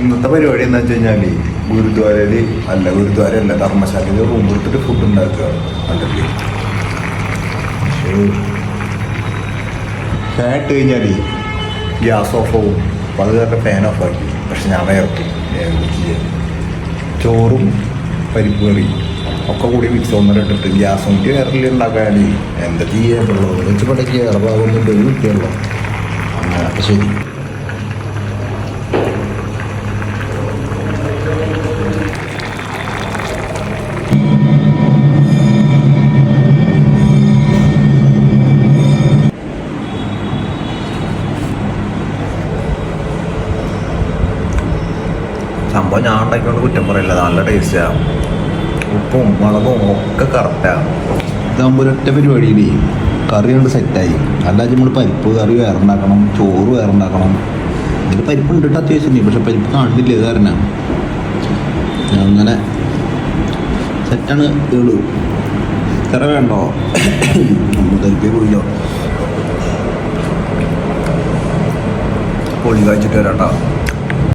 ഇന്നത്തെ പരിപാടി എന്താ വെച്ച് കഴിഞ്ഞാൽ ഗുരുദ്വാരയല്ല ധർമ്മശാലയിൽ റൂം എടുത്തിട്ട് ഫുഡ് ഉണ്ടാക്കുക കണ്ടില്ലേ. ഫാൻ ഇട്ട് കഴിഞ്ഞാൽ ഗ്യാസ് ഓഫ് ആവും. അപ്പോൾ അത് കാരണം ഫാൻ ഓഫ് ആക്കി. പക്ഷെ ഞാൻ വേർക്കും ചോറും പരിപ്പ് കറി ഒക്കെ കൂടി മിക്സ് ഒന്നിട്ടിട്ട് ഗ്യാസ് കൊണ്ട് വേറെ ഉണ്ടാക്കാൻ എന്താ ചെയ്യാനുള്ളൂ വെച്ച് പടയ്ക്ക് വേറെ ഭാഗമൊന്നും പോയി കിട്ടിയുള്ളൂ. അങ്ങനെ അപ്പം ശരി. സംഭവം ഞാൻ ഉണ്ടാക്കിക്കൊണ്ട് കുറ്റം പറയില്ല, നല്ല ടേസ്റ്റാണ്. ഉപ്പും മുളകും ഒക്കെ കറക്റ്റാണ്. ഇതാകുമ്പോൾ ഒരൊറ്റ പരിപാടിയില്ലേ കറി കൊണ്ട് സെറ്റായി. അല്ലാതെ നമ്മൾ പരിപ്പ് കറി വേറെ ഉണ്ടാക്കണം, ചോറ് വേറെ ഉണ്ടാക്കണം. ഇതിൽ പരിപ്പ് ഉണ്ടിട്ട് അത്യാവശ്യം പക്ഷെ പരിപ്പ് കാണില്ല. ഇത് കാരണം അങ്ങനെ സെറ്റാണ്. ഏളു ഇത്ര വേണ്ടോ നമ്മൾ തരിപ്പേ പോയില്ലോ. പൊളി കഴിച്ചിട്ട് വരാട്ടോ.